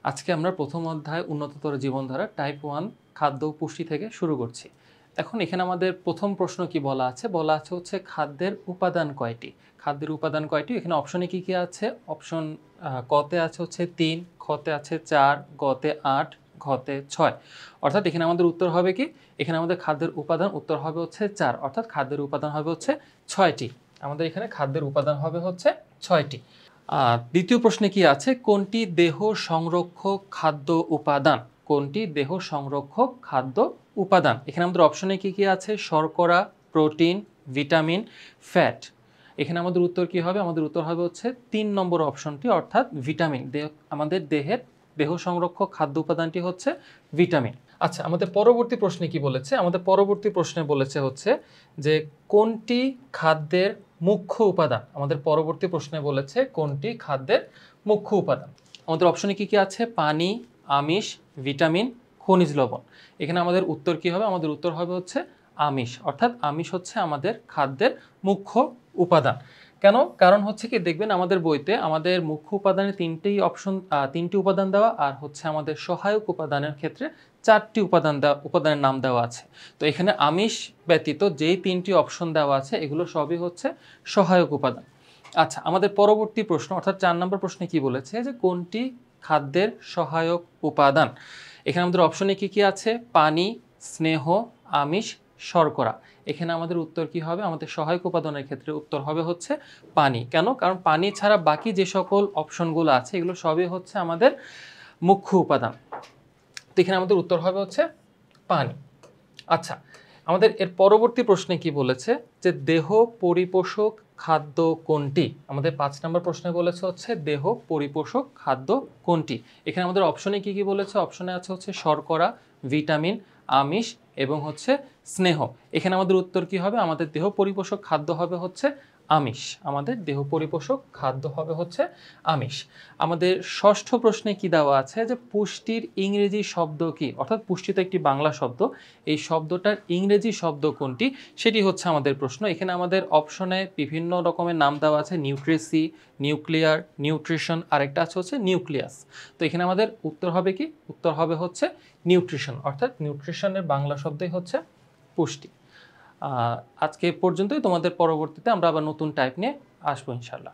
আজকে আমরা প্রথম অধ্যায় উন্নততর জীবনধারা টাইপ 1 খাদ্য ও পুষ্টি থেকে শুরু করছি। এখন এখানে আমাদের প্রথম প্রশ্ন কি বলা আছে হচ্ছে খাদ্যের উপাদান কয়টি। খাদ্যের উপাদান কয়টি, এখানে অপশনে কি কি আছে? অপশন কতে আছে হচ্ছে 3, খতে আছে 4, গতে 8, ঘতে 6। অর্থাৎ এখানে আমাদের উত্তর হবে কি, এখানে আমাদের খাদ্যের উপাদান উত্তর হবে হচ্ছে 4, অর্থাৎ খাদ্যের উপাদান হবে হচ্ছে 6টি। আমাদের এখানে খাদ্যের উপাদান হবে হচ্ছে 6টি। দ্বিতীয় প্রশ্নে কি আছে, কোনটি দেহ সংরক্ষক খাদ্য উপাদান? কোনটি দেহ সংরক্ষক খাদ্য উপাদান? এখানে আমাদের অপশনে কি কি আছে? শর্করা, প্রোটিন, ভিটামিন, ফ্যাট। এখানে আমাদের উত্তর কি হবে? আমাদের উত্তর হবে হচ্ছে 3 নম্বর অপশনটি, অর্থাৎ ভিটামিন। আমাদের দেহের দেহ সংরক্ষক খাদ্য উপাদানটি হচ্ছে ভিটামিন। আচ্ছা, আমাদের পরবর্তী প্রশ্নে কি বলেছে? আমাদের পরবর্তী প্রশ্নে বলেছে হচ্ছে যে কোনটি খাদ্যের মুখ্য উপাদান? আমাদের পরবর্তী প্রশ্নে বলেছে কোনটি খাদ্যের মুখ্য উপাদান। আমাদের অপশনে কি কি আছে? পানি, আমিষ, ভিটামিন, খনিজ লবণ। এখানে আমাদের উত্তর কি হবে? আমাদের উত্তর হবে হচ্ছে আমিষ, অর্থাৎ আমিষ হচ্ছে আমাদের খাদ্যের মুখ্য উপাদান। কেন? কারণ হচ্ছে কি, দেখবেন আমাদের বইতে আমাদের মুখ্য উপাদানের তিনটি উপাদান দেওয়া, আর হচ্ছে আমাদের সহায়ক উপাদানের ক্ষেত্রে 4টি উপাদানের নাম দেওয়া আছে। তো এখানে আমিষ ব্যতীত যেই 3টি অপশন দেওয়া আছে এগুলো সবই হচ্ছে সহায়ক উপাদান। আচ্ছা, আমাদের পরবর্তী প্রশ্ন অর্থাৎ 4 নম্বর প্রশ্নে কি বলেছে যে কোনটি খাদ্যের সহায়ক উপাদান? এখানে আমাদের অপশনে কি কি আছে? পানি, স্নেহ, আমিষ, শর্করা। এখানে আমাদের উত্তর কি হবে? আমাদের সহায়ক উপাদানের ক্ষেত্রে উত্তর হবে হচ্ছে পানি। কেন? কারণ পানি ছাড়া বাকি যে সকল অপশনগুলো আছে এগুলো সবই হচ্ছে আমাদের মুখ্য উপাদান। তো এখানে আমাদের উত্তর হবে হচ্ছে পানি। আচ্ছা, আমাদের এর পরবর্তী প্রশ্নে কি বলেছে যে দেহ পরিপোষক খাদ্য কোনটি? আমাদের 5 নম্বর প্রশ্নে বলেছে হচ্ছে দেহ পরিপোষক খাদ্য কোনটি। এখানে আমাদের অপশনে কি কি বলেছে? অপশনে আছে হচ্ছে শর্করা, ভিটামিন, আমিষ এবং হচ্ছে স্নেহ। এখানে আমাদের উত্তর কি হবে? আমাদের দেহ পরিপোষক খাদ্য হবে হচ্ছে আমিষ। আমাদের দেহ পরিপোষক খাদ্য হবে হচ্ছে আমিষ। আমাদের ষষ্ঠ প্রশ্নে কি দেওয়া আছে যে পুষ্টির ইংরেজি শব্দ কি? অর্থাৎ পুষ্টি তো একটি বাংলা শব্দ, এই শব্দটার ইংরেজি শব্দ কোনটি সেটি হচ্ছে আমাদের প্রশ্ন। এখানে আমাদের অপশনে বিভিন্ন রকমের নাম দেওয়া আছে, নিউট্রিসি, নিউক্লিয়ার, নিউট্রিশন, আরেকটা আছে হচ্ছে নিউক্লিয়াস। তো এখানে আমাদের উত্তর হবে কি? উত্তর হবে হচ্ছে নিউট্রিশন, অর্থাৎ নিউট্রিশনের বাংলা শব্দই হচ্ছে পুষ্টি। আজকে পর্যন্তই। তোমাদের পরবর্তীতে আমরা আবার নতুন টাইপ নিয়ে আসবো ইনশাল্লাহ।